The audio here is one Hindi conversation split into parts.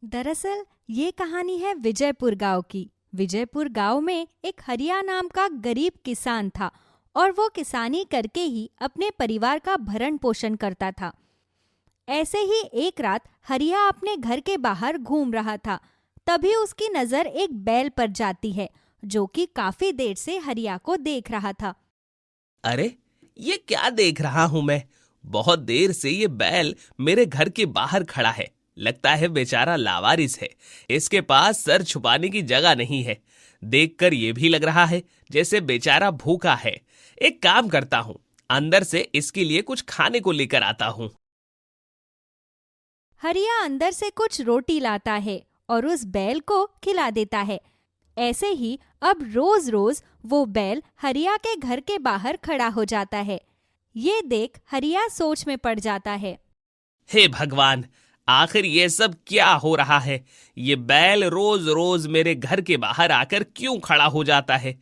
दरअसल ये कहानी है विजयपुर गांव की। विजयपुर गांव में एक हरिया नाम का गरीब किसान था और वो किसानी करके ही अपने परिवार का भरण पोषण करता था। ऐसे ही एक रात हरिया अपने घर के बाहर घूम रहा था। तभी उसकी नजर एक बैल पर जाती है जो कि काफी देर से हरिया को देख रहा था। अरे, ये क्या देख रहा हूं मैं? बहुत देर से ये बैल मेरे घर के बाहर खड़ा है। लगता है बेचारा लावारिस है। इसके पास सर छुपाने की जगह नहीं है। देखकर ये भी लग रहा है जैसे बेचारा भूखा है। एक काम करता हूँ, अंदर से इसके लिए कुछ खाने को लेकर आता हूँ। हरिया अंदर से कुछ रोटी लाता है और उस बैल को खिला देता है। ऐसे ही अब रोज रोज वो बैल हरिया के घर के बाहर खड़ा हो जाता है। ये देख हरिया सोच में पड़ जाता है। हे भगवान, आखिर ये सब क्या हो रहा है? ये बैल रोज रोज मेरे घर के बाहर आकर क्यों खड़ा हो जाता है?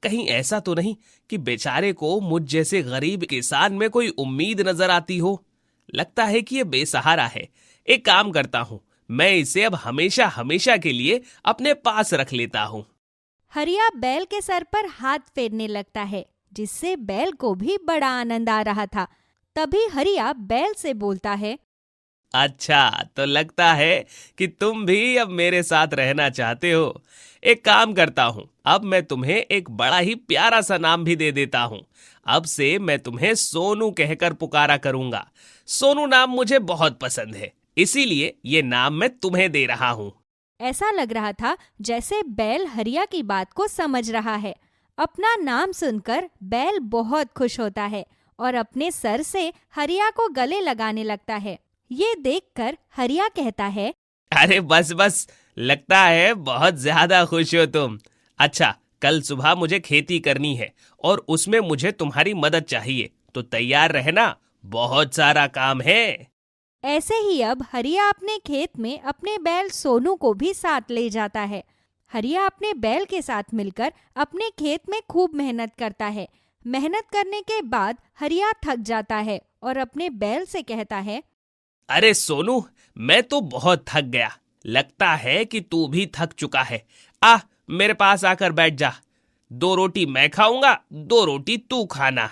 कहीं ऐसा तो नहीं कि बेचारे को मुझ जैसे गरीब किसान में कोई उम्मीद नजर आती हो? लगता है कि ये बेसहारा है। एक काम करता हूँ, मैं इसे अब हमेशा हमेशा के लिए अपने पास रख लेता हूँ। हरिया बैल के सर पर हाथ फेरने लगता है, जिससे बैल को भी बड़ा आनंद आ रहा था। तभी हरिया बैल से बोलता है। अच्छा, तो लगता है कि तुम भी अब मेरे साथ रहना चाहते हो। एक काम करता हूँ, अब मैं तुम्हें एक बड़ा ही प्यारा सा नाम भी दे देता हूँ। अब से मैं तुम्हें सोनू कहकर पुकारा करूंगा। सोनू नाम मुझे बहुत पसंद है, इसीलिए ये नाम मैं तुम्हें दे रहा हूँ। ऐसा लग रहा था जैसे बैल हरिया की बात को समझ रहा है। अपना नाम सुनकर बैल बहुत खुश होता है और अपने सर से हरिया को गले लगाने लगता है। ये देखकर हरिया कहता है। अरे बस बस, लगता है बहुत ज्यादा खुश हो तुम। अच्छा, कल सुबह मुझे खेती करनी है और उसमें मुझे तुम्हारी मदद चाहिए, तो तैयार रहना, बहुत सारा काम है। ऐसे ही अब हरिया अपने खेत में अपने बैल सोनू को भी साथ ले जाता है। हरिया अपने बैल के साथ मिलकर अपने खेत में खूब मेहनत करता है। मेहनत करने के बाद हरिया थक जाता है और अपने बैल से कहता है। अरे सोनू, मैं तो बहुत थक गया। लगता है कि तू भी थक चुका है। आ, मेरे पास आकर बैठ जा। 2 रोटी मैं खाऊंगा, 2 रोटी तू खाना।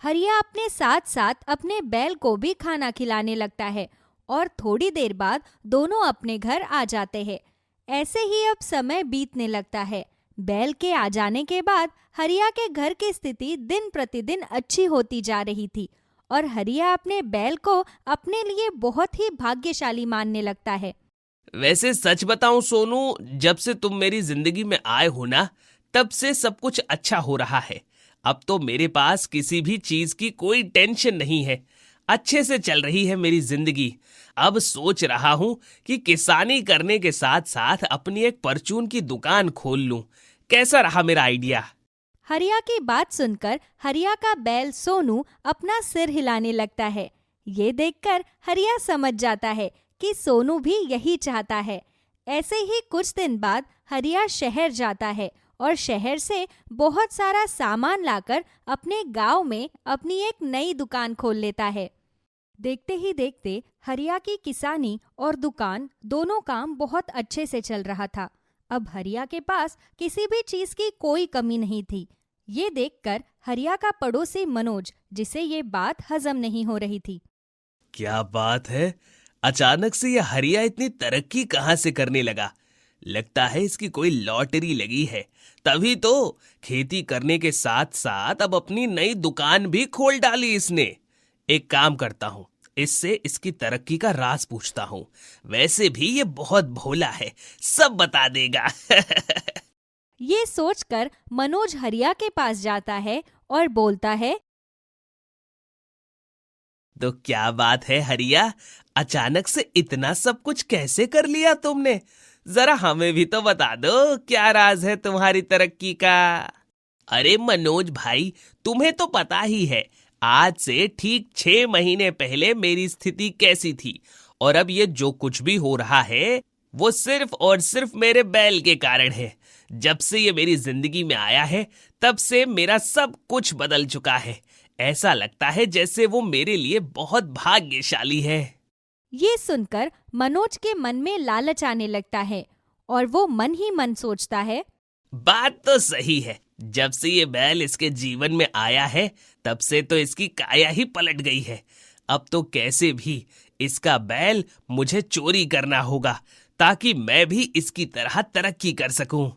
हरिया अपने साथ साथ अपने बैल को भी खाना खिलाने लगता है और थोड़ी देर बाद दोनों अपने घर आ जाते हैं। ऐसे ही अब समय बीतने लगता है। बैल के आ जाने के बाद हरिया के घर की स्थिति दिन प्रतिदिन अच्छी होती जा रही थी और हरिया अपने बैल को अपने लिए बहुत ही भाग्यशाली मानने लगता है। वैसे सच बताऊं सोनू, जब से तुम मेरी जिंदगी में आए हो ना, तब से सब कुछ अच्छा हो रहा है। अब तो मेरे पास किसी भी चीज की कोई टेंशन नहीं है। अच्छे से चल रही है मेरी जिंदगी। अब सोच रहा हूं कि किसानी करने के साथ साथ अपनी एक परचून की दुकान खोल लूं। कैसा रहा मेरा आइडिया? हरिया की बात सुनकर हरिया का बैल सोनू अपना सिर हिलाने लगता है। ये देखकर हरिया समझ जाता है कि सोनू भी यही चाहता है। ऐसे ही कुछ दिन बाद हरिया शहर जाता है और शहर से बहुत सारा सामान लाकर अपने गांव में अपनी एक नई दुकान खोल लेता है। देखते ही देखते हरिया की किसानी और दुकान दोनों काम बहुत अच्छे से चल रहा था। अब हरिया के पास किसी भी चीज की कोई कमी नहीं थी। ये देखकर हरिया का पड़ोसी मनोज, जिसे ये बात हजम नहीं हो रही थी। क्या बात है, अचानक से ये हरिया इतनी तरक्की कहाँ से करने लगा? लगता है इसकी कोई लॉटरी लगी है। तभी तो खेती करने के साथ साथ अब अपनी नई दुकान भी खोल डाली इसने। एक काम करता हूँ, इससे इसकी तरक्की का राज पूछता हूँ। वैसे भी ये बहुत भोला है, सब बता देगा। ये सोचकर मनोज हरिया के पास जाता है और बोलता है। तो क्या बात है हरिया, अचानक से इतना सब कुछ कैसे कर लिया तुमने? जरा हमें भी तो बता दो, क्या राज है तुम्हारी तरक्की का? अरे मनोज भाई, तुम्हें तो पता ही है, आज से ठीक 6 महीने पहले मेरी स्थिति कैसी थी। और अब ये जो कुछ भी हो रहा है वो सिर्फ और सिर्फ मेरे बैल के कारण है। जब से ये मेरी जिंदगी में आया है, तब से मेरा सब कुछ बदल चुका है। ऐसा लगता है जैसे वो मेरे लिए बहुत भाग्यशाली है। ये सुनकर मनोज के मन में लालच आने लगता है और वो मन ही मन सोचता है, बात तो सही है। जब से ये बैल इसके जीवन में आया है तब से तो इसकी काया ही पलट गई है। अब तो कैसे भी इसका बैल मुझे चोरी करना होगा ताकि मैं भी इसकी तरह तरक्की कर सकूं।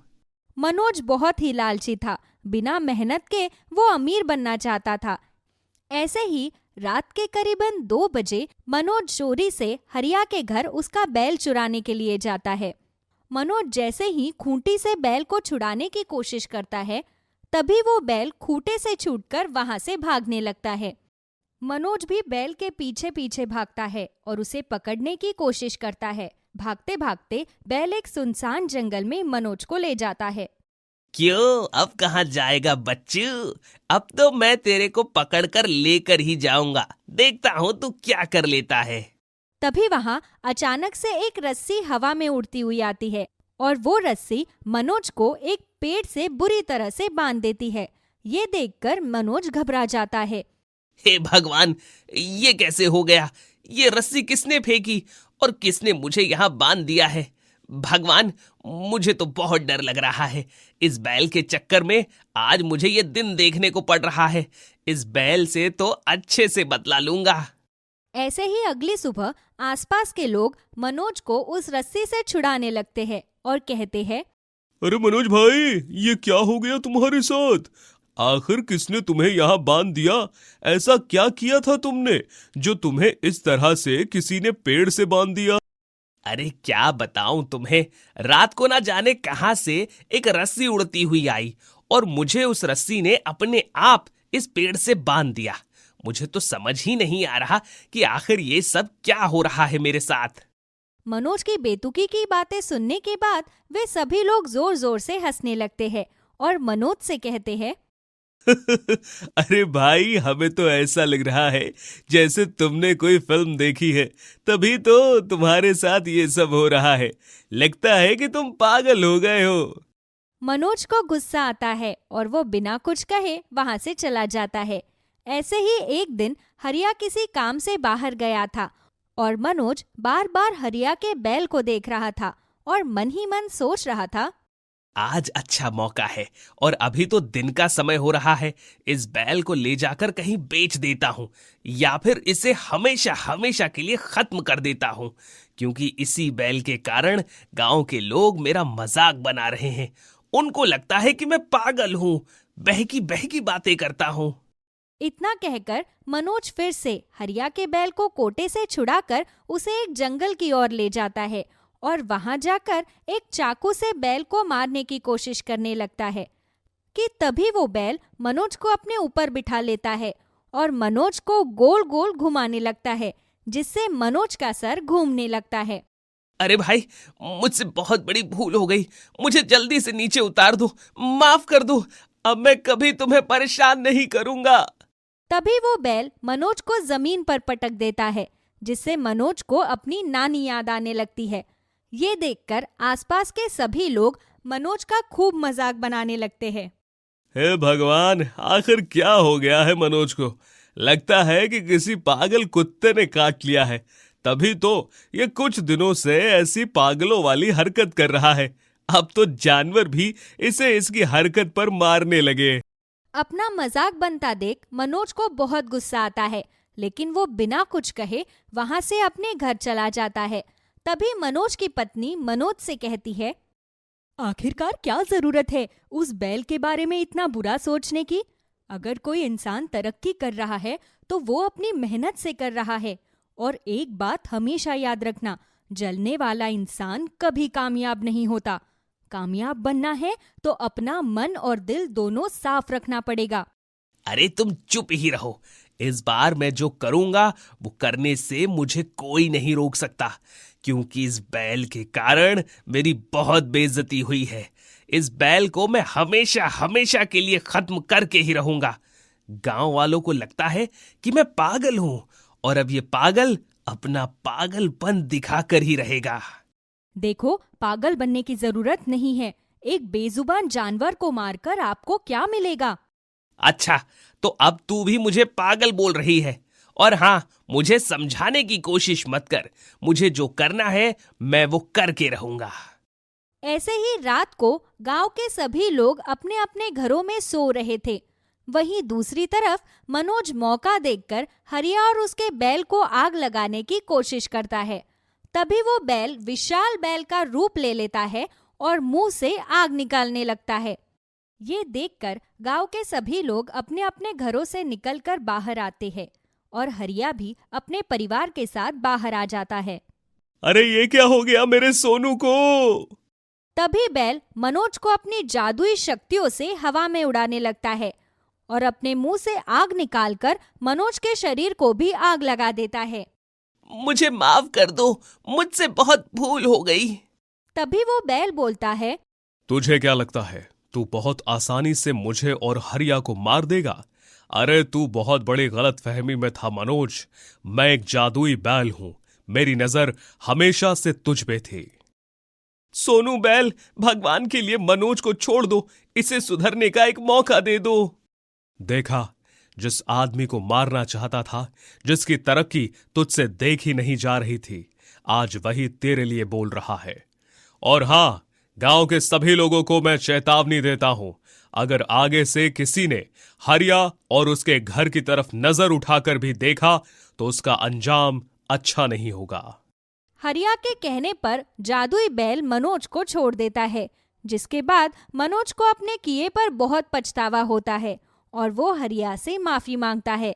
मनोज बहुत ही लालची था। बिना मेहनत के वो अमीर बनना चाहता था। ऐसे ही रात के करीबन 2 बजे मनोज चोरी से हरिया के घर उसका बैल चुराने के लिए जाता है। मनोज जैसे ही खूंटी से बैल को छुड़ाने की कोशिश करता है, तभी वो बैल खूंटे से छूटकर वहां से भागने लगता है। मनोज भी बैल के पीछे पीछे भागता है और उसे पकड़ने की कोशिश करता है। भागते भागते बैल एक सुनसान जंगल में मनोज को ले जाता है। क्यों, अब कहाँ जाएगा बच्चू? अब तो मैं तेरे को पकड़कर लेकर ही जाऊंगा। देखता हूँ तू क्या कर लेता है। तभी वहां अचानक से एक रस्सी हवा में उड़ती हुई आती है और वो रस्सी मनोज को एक पेड़ से बुरी तरह से बांध देती है। ये देखकर मनोज घबरा जाता है। हे भगवान, ये कैसे हो गया? ये रस्सी किसने फेंकी और किसने मुझे यहाँ बांध दिया है? भगवान, मुझे तो बहुत डर लग रहा है। इस बैल के चक्कर में आज मुझे ये दिन देखने को पड़ रहा है। इस बैल से तो अच्छे से बदला लूंगा। ऐसे ही अगली सुबह आसपास के लोग मनोज को उस रस्सी से छुड़ाने लगते हैं और कहते हैं, अरे मनोज भाई, ये क्या हो गया तुम्हारे साथ? आखिर किसने तुम्हें यहाँ बांध दिया? ऐसा क्या किया था तुमने जो तुम्हें इस तरह से किसी ने पेड़ से बांध दिया? अरे क्या बताऊं तुम्हें, रात को ना जाने कहां से एक रस्सी उड़ती हुई आई और मुझे उस रस्सी ने अपने आप इस पेड़ से बांध दिया। मुझे तो समझ ही नहीं आ रहा कि आखिर ये सब क्या हो रहा है मेरे साथ। मनोज की बेतुकी की बातें सुनने के बाद वे सभी लोग जोर जोर से हंसने लगते हैं और मनोज से कहते हैं, अरे भाई, हमें तो ऐसा लग रहा है जैसे तुमने कोई फिल्म देखी है, तभी तो तुम्हारे साथ ये सब हो रहा है। लगता है कि तुम पागल हो गए हो। मनोज को गुस्सा आता है और वो बिना कुछ कहे वहां से चला जाता है। ऐसे ही एक दिन हरिया किसी काम से बाहर गया था और मनोज बार बार हरिया के बैल को देख रहा था और मन ही मन सोच रहा था, आज अच्छा मौका है और अभी तो दिन का समय हो रहा है। इस बैल को ले जाकर कहीं बेच देता हूँ या फिर इसे हमेशा हमेशा के लिए खत्म कर देता हूँ, क्योंकि इसी बैल के कारण गांव के लोग मेरा मजाक बना रहे हैं। उनको लगता है कि मैं पागल हूँ, बहकी बहकी बातें करता हूँ। इतना कहकर मनोज फिर से हरिया के बैल को कोटे से छुड़ाकर उसे एक जंगल की ओर ले जाता है और वहां जाकर एक चाकू से बैल को मारने की कोशिश करने लगता है कि तभी वो बैल मनोज को अपने ऊपर बिठा लेता है और मनोज को गोल गोल घुमाने लगता है, जिससे मनोज का सर घूमने लगता है। अरे भाई, मुझसे बहुत बड़ी भूल हो गई। मुझे जल्दी से नीचे उतार दो, माफ कर दो। अब मैं कभी तुम्हें परेशान नहीं करूंगा। तभी वो बैल मनोज को जमीन पर पटक देता है, जिससे मनोज को अपनी नानी याद आने लगती है। ये देखकर आसपास के सभी लोग मनोज का खूब मजाक बनाने लगते हैं। हे भगवान, आखिर क्या हो गया है मनोज को? लगता है कि किसी पागल कुत्ते ने काट लिया है, तभी तो ये कुछ दिनों से ऐसी पागलों वाली हरकत कर रहा है। अब तो जानवर भी इसे इसकी हरकत पर मारने लगे। अपना मजाक बनता देख मनोज को बहुत गुस्सा आता है, लेकिन वो बिना कुछ कहे वहां से अपने घर चला जाता है। तभी मनोज की पत्नी मनोज से कहती है, आखिरकार क्या जरूरत है उस बैल के बारे में इतना बुरा सोचने की? अगर कोई इंसान तरक्की कर रहा है तो वो अपनी मेहनत से कर रहा है। और एक बात हमेशा याद रखना, जलने वाला इंसान कभी कामयाब नहीं होता। कामयाब बनना है तो अपना मन और दिल दोनों साफ रखना पड़ेगा। अरे तुम चुप ही रहो। इस बार मैं जो करूंगा वो करने से मुझे कोई नहीं रोक सकता, क्योंकि इस बैल के कारण मेरी बहुत बेइज्जती हुई है। इस बैल को मैं हमेशा हमेशा के लिए खत्म करके ही रहूंगा। गांव वालों को लगता है कि मैं पागल हूं और अब ये पागल अपना पागलपन दिखाकर ही रहेगा। देखो, पागल बनने की जरूरत नहीं है। एक बेजुबान जानवर को मारकर आपको क्या मिलेगा? अच्छा, तो अब तू भी मुझे पागल बोल रही है और हाँ, मुझे समझाने की कोशिश मत कर। मुझे जो करना है मैं वो करके रहूंगा। ऐसे ही रात को गांव के सभी लोग अपने अपने घरों में सो रहे थे। वहीं दूसरी तरफ मनोज मौका देखकर हरिया और उसके बैल को आग लगाने की कोशिश करता है। तभी वो बैल विशाल बैल का रूप ले लेता है और मुंह से आग निकालने लगता है। ये देखकर गांव के सभी लोग अपने अपने घरों से निकलकर बाहर आते हैं और हरिया भी अपने परिवार के साथ बाहर आ जाता है। अरे ये क्या हो गया मेरे सोनू को? तभी बैल मनोज को अपनी जादुई शक्तियों से हवा में उड़ाने लगता है और अपने मुंह से आग निकालकर मनोज के शरीर को भी आग लगा देता है। मुझे माफ कर दो, मुझसे बहुत भूल हो गई। तभी वो बैल बोलता है, तुझे क्या लगता है तू बहुत आसानी से मुझे और हरिया को मार देगा? अरे तू बहुत बड़ी गलत फहमी में था मनोज। मैं एक जादुई बैल हूं, मेरी नजर हमेशा से तुझ पे थी। सोनू बैल, भगवान के लिए मनोज को छोड़ दो, इसे सुधरने का एक मौका दे दो। देखा, जिस आदमी को मारना चाहता था, जिसकी तरक्की तुझसे देख ही नहीं जा रही थी, आज वही तेरे लिए बोल रहा है। और हां, गांव के सभी लोगों को मैं चेतावनी देता हूं, अगर आगे से किसी ने हरिया और उसके घर की तरफ नजर उठाकर भी देखा तो उसका अंजाम अच्छा नहीं होगा। हरिया के कहने पर जादुई बैल मनोज को छोड़ देता है, जिसके बाद मनोज को अपने किए पर बहुत पछतावा होता है और वो हरिया से माफी मांगता है।